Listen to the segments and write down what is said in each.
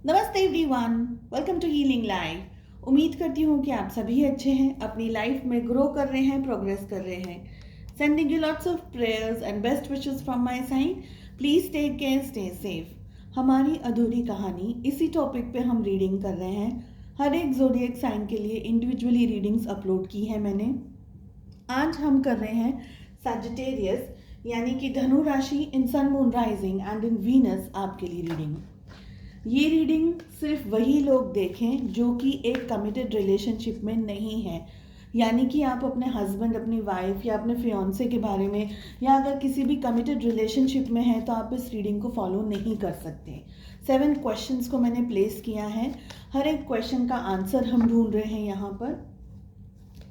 नमस्ते everyone, welcome to healing life. उम्मीद करती हूँ कि आप सभी अच्छे हैं, अपनी लाइफ में ग्रो कर रहे हैं, प्रोग्रेस कर रहे हैं। Sending you lots of prayers and best wishes from my side. Please take care, stay safe. हमारी अधूरी कहानी इसी टॉपिक पे हम रीडिंग कर रहे हैं। हर एक ज़ोडिएक साइन के लिए इंडिविजुअली रीडिंग्स अपलोड की है मैंने। आज हम कर रहे हैं सैजिटेरियस यानी कि धनु राशि in sun moon rising and in Venus आपके लिए रीडिंग। ये रीडिंग सिर्फ वही लोग देखें जो कि एक कमिटेड रिलेशनशिप में नहीं है, यानी कि आप अपने हस्बैंड, अपनी वाइफ या अपने फियांसे के बारे में, या अगर किसी भी कमिटेड रिलेशनशिप में है तो आप इस रीडिंग को फॉलो नहीं कर सकते। 7 क्वेश्चंस को मैंने प्लेस किया है। हर एक क्वेश्चन का आंसर हम ढूंढ रहे हैं यहाँ पर,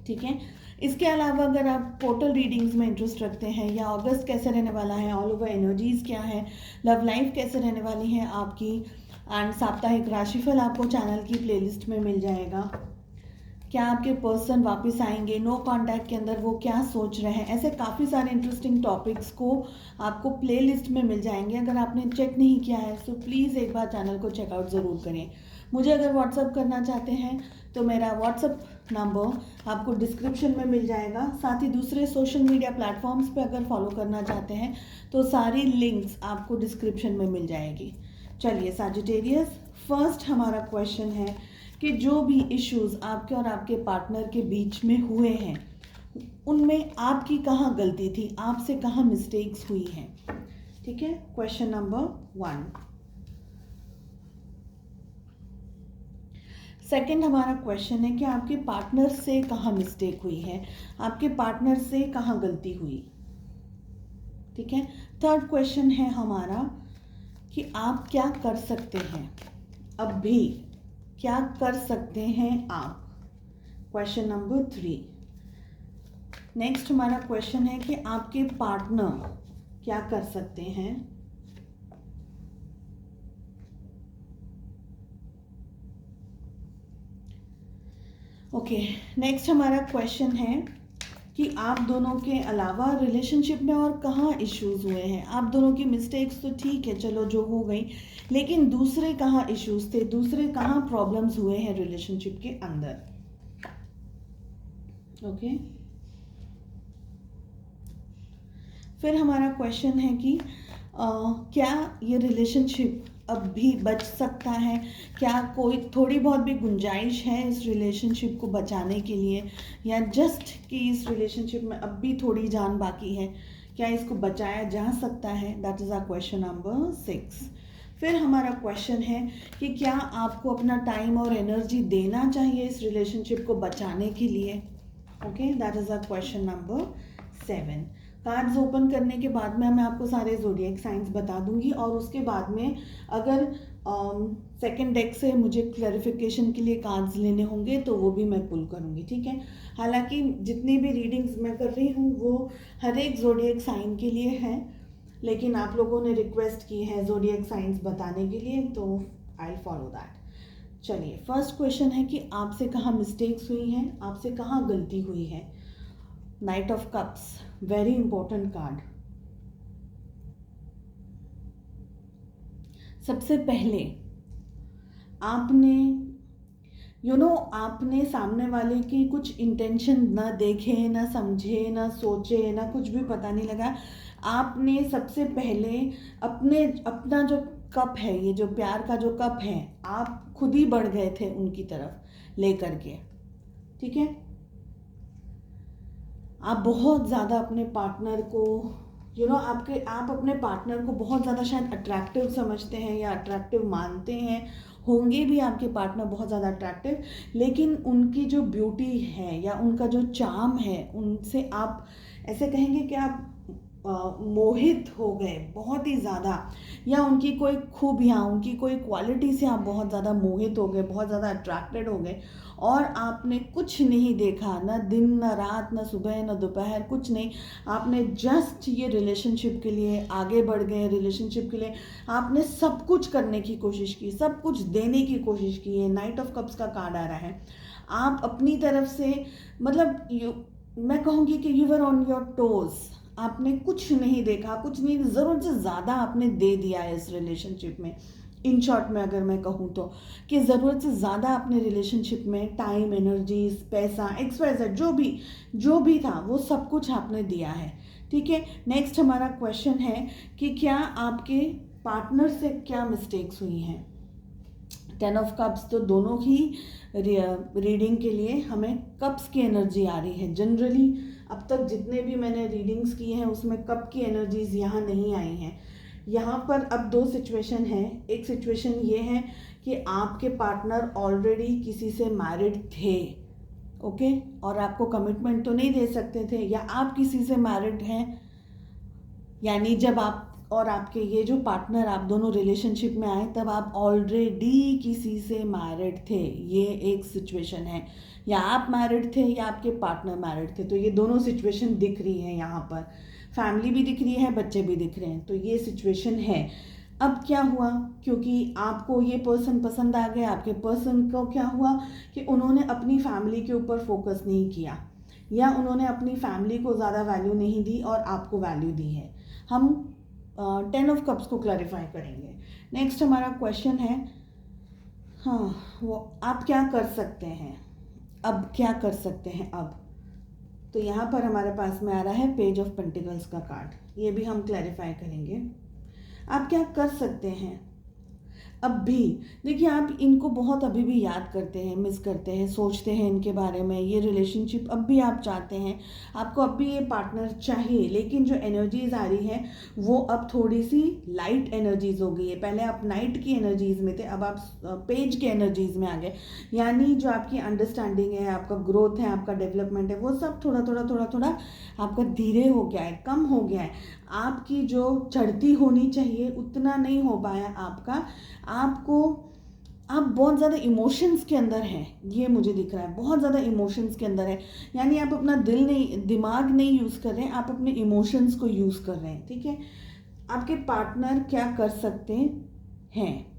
ठीक है। इसके अलावा अगर आप पोर्टल रीडिंग्स में इंटरेस्ट रखते हैं, या अगस्त कैसे रहने वाला है, ऑल ओवर एनर्जीज क्या है, लव लाइफ कैसे रहने वाली है आपकी, एंड साप्ताहिक राशिफल आपको चैनल की प्लेलिस्ट में मिल जाएगा। क्या आपके पर्सन वापस आएंगे, नो कांटेक्ट के अंदर वो क्या सोच रहे हैं, ऐसे काफ़ी सारे इंटरेस्टिंग टॉपिक्स को आपको प्लेलिस्ट में मिल जाएंगे। अगर आपने चेक नहीं किया है तो प्लीज़ एक बार चैनल को चेकआउट ज़रूर करें। मुझे अगर व्हाट्सअप करना चाहते हैं तो मेरा व्हाट्सअप नंबर आपको डिस्क्रिप्शन में मिल जाएगा। साथ ही दूसरे सोशल मीडिया प्लेटफॉर्म्स पे अगर फॉलो करना चाहते हैं तो सारी लिंक्स आपको डिस्क्रिप्शन में मिल जाएगी। चलिए सैजिटेरियस, फर्स्ट हमारा क्वेश्चन है कि जो भी इश्यूज आपके और आपके पार्टनर के बीच में हुए हैं उनमें आपकी कहाँ गलती थी, आपसे कहाँ मिस्टेक्स हुई हैं, ठीक है। Question number 1। सेकंड हमारा क्वेश्चन है कि आपके पार्टनर से कहाँ मिस्टेक हुई है, आपके पार्टनर से कहाँ गलती हुई, ठीक है। थर्ड क्वेश्चन है हमारा कि आप क्या कर सकते हैं, अब भी क्या कर सकते हैं आप। Question number 3। नेक्स्ट हमारा क्वेश्चन है कि आपके पार्टनर क्या कर सकते हैं। ओके, नेक्स्ट हमारा क्वेश्चन है कि आप दोनों के अलावा रिलेशनशिप में और कहाँ इश्यूज हुए हैं। आप दोनों की मिस्टेक्स तो ठीक है, चलो जो हो गई, लेकिन दूसरे कहाँ इश्यूज थे, दूसरे कहाँ प्रॉब्लम्स हुए हैं रिलेशनशिप के अंदर। ओके, फिर हमारा क्वेश्चन है कि क्या ये रिलेशनशिप अब भी बच सकता है, क्या कोई थोड़ी बहुत भी गुंजाइश है इस रिलेशनशिप को बचाने के लिए, या जस्ट कि इस रिलेशनशिप में अब भी थोड़ी जान बाकी है, क्या इसको बचाया जा सकता है। That is our question number 6। फिर हमारा क्वेश्चन है कि क्या आपको अपना टाइम और एनर्जी देना चाहिए इस रिलेशनशिप को बचाने के लिए। Okay, that is our question number 7। Cards open करने के बाद में मैं आपको सारे ज़ोडिएक साइंस बता दूंगी, और उसके बाद में अगर सेकंड डेक से मुझे क्लैरिफिकेशन के लिए कार्ड्स लेने होंगे तो वो भी मैं पुल करूंगी, ठीक है। हालांकि जितनी भी रीडिंग्स मैं कर रही हूँ वो हर एक ज़ोडिएक साइन के लिए है, लेकिन आप लोगों ने रिक्वेस्ट की है ज़ोडिएक साइंस बताने के लिए, तो आई फॉलो दैट। चलिए, फर्स्ट क्वेश्चन है कि आपसे कहाँ मिस्टेक्स हुई हैं, आपसे कहाँ गलती हुई है। Night of cups, very important card. सबसे पहले आपने आपने सामने वाले की कुछ इंटेंशन ना देखे, ना समझे, ना सोचे, ना कुछ भी पता नहीं लगा। आपने सबसे पहले अपना जो कप है, ये जो प्यार का जो कप है, आप खुद ही बढ़ गए थे उनकी तरफ लेकर के, ठीक है। आप बहुत ज़्यादा अपने पार्टनर को आप अपने पार्टनर को बहुत ज़्यादा शायद अट्रैक्टिव समझते हैं या अट्रैक्टिव मानते हैं, होंगे भी आपके पार्टनर बहुत ज़्यादा अट्रैक्टिव, लेकिन उनकी जो ब्यूटी है या उनका जो चार्म है, उनसे आप ऐसे कहेंगे कि आप मोहित हो गए बहुत ही ज़्यादा, या उनकी कोई खूबियाँ, उनकी कोई क्वालिटी से आप बहुत ज़्यादा मोहित हो गए, बहुत ज़्यादा अट्रैक्टेड हो गए, और आपने कुछ नहीं देखा, ना दिन ना रात, ना सुबह ना दोपहर, कुछ नहीं। आपने जस्ट ये रिलेशनशिप के लिए आगे बढ़ गए, रिलेशनशिप के लिए आपने सब कुछ करने की कोशिश की, सब कुछ देने की कोशिश की है। नाइट ऑफ कप्स का कार्ड आ रहा है। आप अपनी तरफ से मतलब मैं कहूँगी कि you were on your toes, आपने कुछ नहीं देखा, कुछ नहीं, ज़रूरत से ज़्यादा आपने दे दिया है इस रिलेशनशिप में। इन शॉर्ट में अगर मैं कहूँ तो, कि ज़रूरत से ज़्यादा अपने रिलेशनशिप में टाइम, एनर्जीज, पैसा, XYZ जो भी था वो सब कुछ आपने दिया है, ठीक है। नेक्स्ट हमारा क्वेश्चन है कि क्या आपके पार्टनर से क्या मिस्टेक्स हुई हैं। 10 ऑफ कप्स तो दोनों ही रीडिंग के लिए हमें कप्स की एनर्जी आ रही है। जनरली अब तक जितने भी मैंने रीडिंग्स किए हैं उसमें कप की एनर्जीज यहाँ नहीं आई हैं। यहाँ पर अब दो सिचुएशन है। एक सिचुएशन ये है कि आपके पार्टनर ऑलरेडी किसी से मैरिड थे, ओके, और आपको कमिटमेंट तो नहीं दे सकते थे, या आप किसी से मैरिड हैं, यानी जब आप और आपके ये जो पार्टनर आप दोनों रिलेशनशिप में आए तब आप ऑलरेडी किसी से मैरिड थे, ये एक सिचुएशन है। या आप मैरिड थे या आपके पार्टनर मैरिड थे, तो ये दोनों सिचुएशन दिख रही है यहाँ पर। फैमिली भी दिख रही है, बच्चे भी दिख रहे हैं, तो ये सिचुएशन है। अब क्या हुआ, क्योंकि आपको ये पर्सन पसंद आ गया, आपके पर्सन को क्या हुआ कि उन्होंने अपनी फैमिली के ऊपर फोकस नहीं किया, या उन्होंने अपनी फैमिली को ज़्यादा वैल्यू नहीं दी और आपको वैल्यू दी है। हम 10 ऑफ कप्स को क्लैरिफाई करेंगे। नेक्स्ट हमारा क्वेश्चन है, हाँ, वो आप क्या कर सकते हैं, अब क्या कर सकते हैं अब। तो यहाँ पर हमारे पास में आ रहा है पेज ऑफ पेंटिकल्स का कार्ड, ये भी हम क्लैरिफाई करेंगे। आप क्या कर सकते हैं अब भी। देखिए, आप इनको बहुत अभी भी याद करते हैं, मिस करते हैं, सोचते हैं इनके बारे में। ये रिलेशनशिप अब भी आप चाहते हैं, आपको अब भी ये पार्टनर चाहिए, लेकिन जो एनर्जीज आ रही हैं वो अब थोड़ी सी लाइट एनर्जीज हो गई है। पहले आप नाइट की एनर्जीज में थे, अब आप पेज के एनर्जीज में आ गए। यानी जो आपकी अंडरस्टैंडिंग है, आपका ग्रोथ है, आपका डेवलपमेंट है, वो सब थोड़ा थोड़ा आपका धीरे हो गया है, कम हो गया है। आपकी जो चढ़ती होनी चाहिए उतना नहीं हो पाया आपका। आप बहुत ज़्यादा इमोशंस के अंदर हैं, ये मुझे दिख रहा है, बहुत ज़्यादा इमोशंस के अंदर है। यानी आप अपना दिमाग नहीं यूज़ कर रहे हैं, आप अपने इमोशंस को यूज़ कर रहे हैं, ठीक है। आपके पार्टनर क्या कर सकते हैं,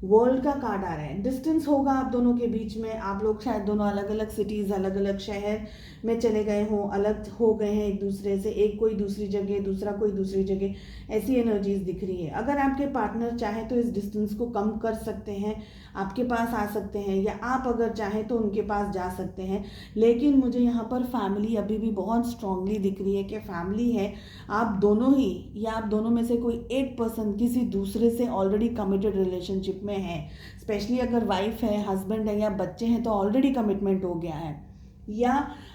वर्ल्ड का कार्ड आ रहा है। डिस्टेंस होगा आप दोनों के बीच में, आप लोग शायद दोनों अलग अलग सिटीज़, अलग अलग शहर में चले गए हों, अलग हो गए हैं एक दूसरे से, एक कोई दूसरी जगह, दूसरा कोई दूसरी जगह, ऐसी एनर्जीज दिख रही है। अगर आपके पार्टनर चाहे तो इस डिस्टेंस को कम कर सकते हैं, आपके पास आ सकते हैं, या आप अगर चाहें तो उनके पास जा सकते हैं। लेकिन मुझे यहाँ पर फैमिली अभी भी बहुत स्ट्रांगली दिख रही है कि फैमिली है, आप दोनों ही, या आप दोनों में से कोई एक पर्सन किसी दूसरे से ऑलरेडी कमिटेड रिलेशनशिप में है। स्पेशली अगर वाइफ है, हस्बैंड है या बच्चे हैं तो ऑलरेडी कमिटमेंट हो गया है, या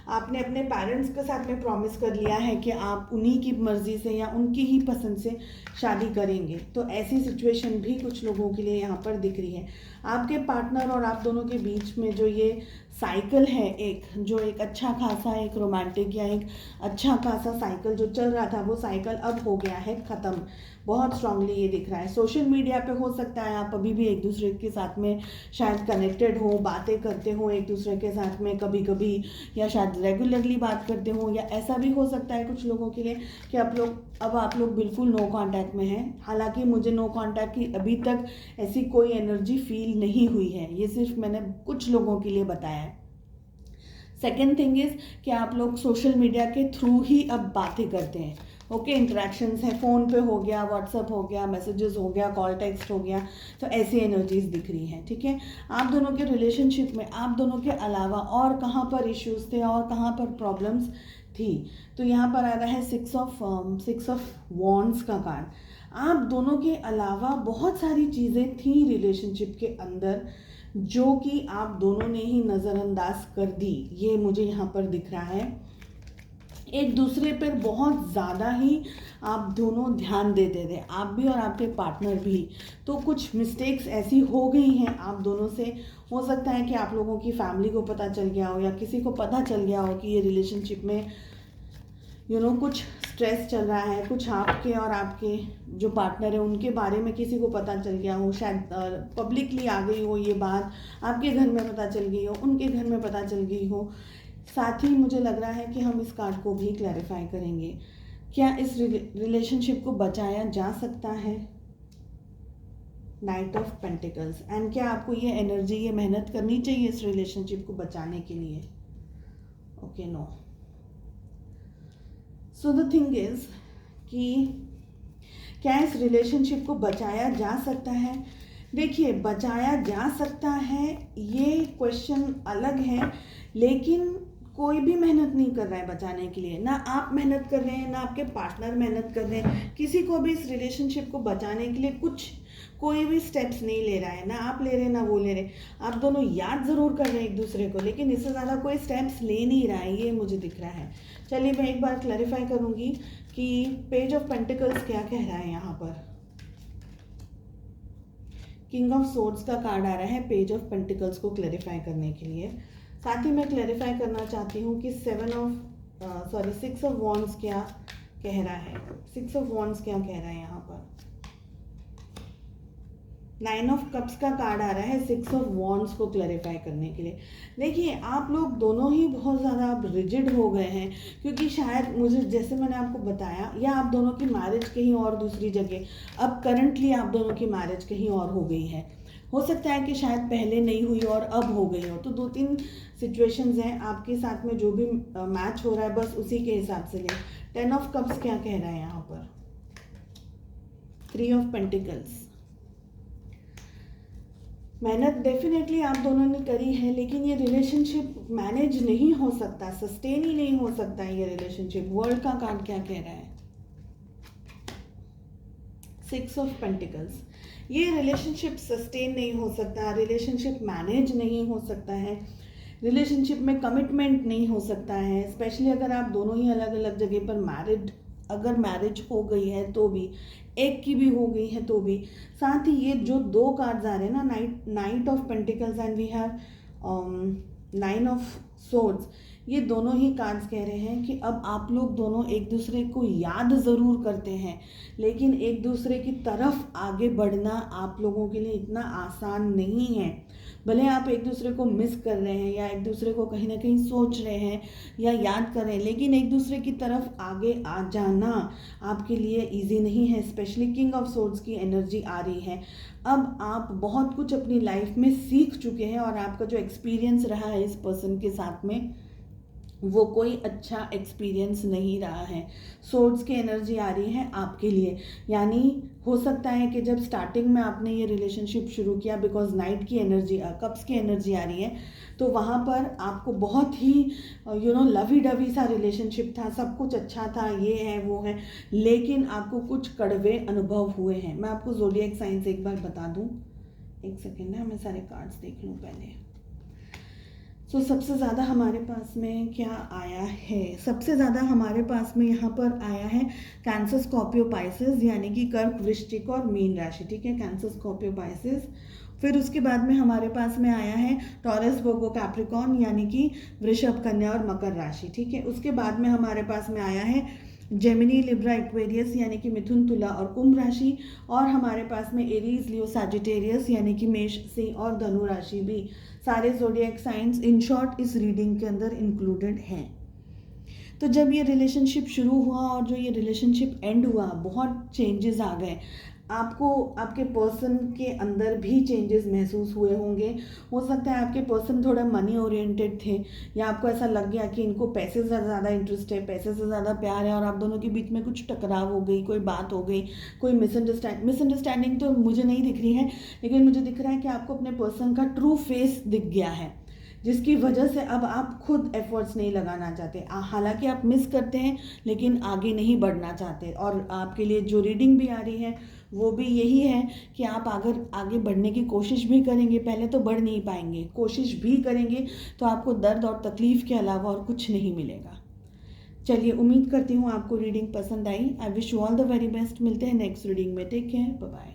आपने अपने पेरेंट्स के साथ में प्रॉमिस कर लिया है कि आप उन्हीं की मर्जी से या उनकी ही पसंद से शादी करेंगे। तो ऐसी सिचुएशन भी कुछ लोगों के लिए यहाँ पर दिख रही है। आपके पार्टनर और आप दोनों के बीच में जो ये साइकिल है, एक अच्छा खासा एक रोमांटिक या एक अच्छा खासा साइकिल जो चल रहा था, वो साइकिल अब हो गया है ख़त्म। बहुत स्ट्रांगली ये दिख रहा है। सोशल मीडिया पे हो सकता है आप अभी भी एक दूसरे के साथ में शायद कनेक्टेड हो, बातें करते हो एक दूसरे के साथ में कभी कभी, या शायद रेगुलरली बात करते हो, या ऐसा भी हो सकता है कुछ लोगों के लिए कि आप लोग बिल्कुल नो कांटेक्ट में हैं। हालांकि मुझे नो कांटेक्ट की अभी तक ऐसी कोई एनर्जी फील नहीं हुई है, ये सिर्फ मैंने कुछ लोगों के लिए बताया है। सेकेंड थिंग इज कि आप लोग सोशल मीडिया के थ्रू ही अब बातें करते हैं, ओके, इंटरेक्शंस है, फ़ोन पे हो गया, व्हाट्सएप हो गया, मैसेजेस हो गया, कॉल टेक्स्ट हो गया, तो ऐसी एनर्जीज दिख रही हैं, ठीक है। आप दोनों के रिलेशनशिप में आप दोनों के अलावा और कहाँ पर इश्यूज थे और कहाँ पर प्रॉब्लम्स थी। तो यहाँ पर आ रहा है सिक्स ऑफ वॉन्ड्स का कार्ड। आप दोनों के अलावा बहुत सारी चीज़ें थी रिलेशनशिप के अंदर जो कि आप दोनों ने ही नज़रअंदाज कर दी, ये मुझे यहाँ पर दिख रहा है। एक दूसरे पर बहुत ज़्यादा ही आप दोनों ध्यान देते थे, आप भी और आपके पार्टनर भी। तो कुछ मिस्टेक्स ऐसी हो गई हैं आप दोनों से। हो सकता है कि आप लोगों की फैमिली को पता चल गया हो, या किसी को पता चल गया हो कि ये रिलेशनशिप में कुछ स्ट्रेस चल रहा है, कुछ आपके और आपके जो पार्टनर है उनके बारे में किसी को पता चल गया हो, शायद पब्लिकली आ गई हो ये बात, आपके घर में पता चल गई हो, उनके घर में पता चल गई हो। साथ ही मुझे लग रहा है कि हम इस कार्ड को भी क्लैरिफाई करेंगे। क्या इस रिलेशनशिप को बचाया जा सकता है? Night of pentacles. एंड क्या आपको ये एनर्जी, ये मेहनत करनी चाहिए इस रिलेशनशिप को बचाने के लिए? Okay, no. So the thing is कि क्या इस रिलेशनशिप को बचाया जा सकता है? देखिए, बचाया जा सकता है ये क्वेश्चन अलग है, लेकिन कोई भी मेहनत नहीं कर रहा है बचाने के लिए। ना आप मेहनत कर रहे हैं, ना आपके पार्टनर मेहनत कर रहे हैं। किसी को भी इस रिलेशनशिप को बचाने के लिए कोई भी स्टेप्स नहीं ले रहा है। ना आप ले रहे हैं, ना वो ले रहे। आप दोनों याद ज़रूर कर रहे हैं एक दूसरे को, लेकिन इससे ज़्यादा कोई स्टेप्स ले नहीं रहा है, ये मुझे दिख रहा है। चलिए मैं एक बार क्लैरिफाई करूँगी कि पेज ऑफ पेंटिकल्स क्या कह रहा है यहाँ पर। किंग ऑफ सोर्ड्स का कार्ड आ रहा है पेज ऑफ पेंटिकल्स को क्लैरिफाई करने के लिए। साथ ही मैं क्लैरिफाई करना चाहती हूँ कि सिक्स ऑफ वॉन्ड्स क्या कह रहा है। सिक्स ऑफ वॉन्ड्स क्या कह रहा है यहाँ पर। 9 ऑफ कप्स का कार्ड आ रहा है सिक्स ऑफ वॉन्ड्स को क्लैरिफाई करने के लिए। देखिए, आप लोग दोनों ही बहुत ज़्यादा अब रिजिड हो गए हैं, क्योंकि शायद मुझे, जैसे मैंने आपको बताया, या आप दोनों की मैरिज कहीं और दूसरी जगह, अब करंटली आप दोनों की मैरिज कहीं और हो गई है। हो सकता है कि शायद पहले नहीं हुई और अब हो गई हो। तो 2-3 सिचुएशंस हैं आपके साथ में, जो भी मैच हो रहा है बस उसी के हिसाब से ले। 10 ऑफ कप्स क्या कह रहा है यहाँ पर। 3 ऑफ पेंटिकल्स। मेहनत डेफिनेटली आप दोनों ने करी है, लेकिन ये रिलेशनशिप मैनेज नहीं हो सकता, सस्टेन ही नहीं हो सकता ये रिलेशनशिप। वर्ल्ड का कार्ड क्या कह रहा है। 6 ऑफ पेंटिकल्स। ये रिलेशनशिप सस्टेन नहीं हो सकता, रिलेशनशिप मैनेज नहीं हो सकता है, रिलेशनशिप में कमिटमेंट नहीं हो सकता है, स्पेशली अगर आप दोनों ही अलग अलग जगह पर अगर मैरिज हो गई है तो भी, एक की भी हो गई है तो भी। साथ ही ये जो 2 कार्ड्स आ रहे हैं ना, knight of pentacles and we have 9 of swords, ये दोनों ही कार्ड्स कह रहे हैं कि अब आप लोग दोनों एक दूसरे को याद ज़रूर करते हैं, लेकिन एक दूसरे की तरफ आगे बढ़ना आप लोगों के लिए इतना आसान नहीं है। भले आप एक दूसरे को मिस कर रहे हैं या एक दूसरे को कहीं ना कहीं सोच रहे हैं या याद कर रहे हैं, लेकिन एक दूसरे की तरफ आगे आ जाना आपके लिए इजी नहीं है। स्पेशली किंग ऑफ सोर्ड्स की एनर्जी आ रही है। अब आप बहुत कुछ अपनी लाइफ में सीख चुके हैं और आपका जो एक्सपीरियंस रहा है इस पर्सन के साथ में, वो कोई अच्छा एक्सपीरियंस नहीं रहा है। सोर्ड्स की एनर्जी आ रही है आपके लिए, यानी हो सकता है कि जब स्टार्टिंग में आपने ये रिलेशनशिप शुरू किया, बिकॉज नाइट की एनर्जी, कप्स की एनर्जी आ रही है, तो वहाँ पर आपको बहुत ही लवी डवी सा रिलेशनशिप था, सब कुछ अच्छा था, ये है वो है, लेकिन आपको कुछ कड़वे अनुभव हुए हैं। मैं आपको ज़ोडिएक साइंस एक बार बता दूँ, एक सेकेंड है, मैं सारे कार्ड्स देख लूँ पहले। सबसे ज़्यादा हमारे पास में क्या आया है। सबसे ज़्यादा हमारे पास में यहाँ पर आया है कैंसर, स्कॉर्पियो, पाइसेस, यानी कि कर्क, वृश्चिक और मीन राशि। ठीक है, कैंसर, स्कॉर्पियो, पाइसेस। फिर उसके बाद में हमारे पास में आया है टॉरस, वर्गो, कैप्रिकॉर्न, यानी कि वृषभ, कन्या और मकर राशि। ठीक है, उसके बाद में हमारे पास में आया है जेमिनी, लिब्रा, एक्वेरियस, यानी कि मिथुन, तुला और कुंभ राशि। और हमारे पास में एरीज, लियो, सैजिटेरियस, यानी कि मेष, सिंह और धनु राशि भी। सारे ज़ोडिएक साइंस इन शॉर्ट इस रीडिंग के अंदर इंक्लूडेड हैं। तो जब ये रिलेशनशिप शुरू हुआ और जो ये रिलेशनशिप एंड हुआ, बहुत चेंजेस आ गए। आपको आपके पर्सन के अंदर भी चेंजेस महसूस हुए होंगे। हो सकता है आपके पर्सन थोड़ा मनी ओरिएंटेड थे, या आपको ऐसा लग गया कि इनको पैसे से ज़्यादा इंटरेस्ट है, पैसे से ज़्यादा प्यार है, और आप दोनों के बीच में कुछ टकराव हो गई, कोई बात हो गई, कोई मिसअंडरस्टैंडिंग तो मुझे नहीं दिख रही है, लेकिन मुझे दिख रहा है कि आपको अपने पर्सन का ट्रू फेस दिख गया है, जिसकी वजह से अब आप खुद एफर्ट्स नहीं लगाना चाहते। हालांकि आप मिस करते हैं, लेकिन आगे नहीं बढ़ना चाहते। और आपके लिए जो रीडिंग भी आ रही है वो भी यही है कि आप अगर आगे बढ़ने की कोशिश भी करेंगे, पहले तो बढ़ नहीं पाएंगे, कोशिश भी करेंगे तो आपको दर्द और तकलीफ़ के अलावा और कुछ नहीं मिलेगा। चलिए, उम्मीद करती हूँ आपको रीडिंग पसंद आई। I wish you all the very best. मिलते हैं नेक्स्ट रीडिंग में। Take care, bye bye.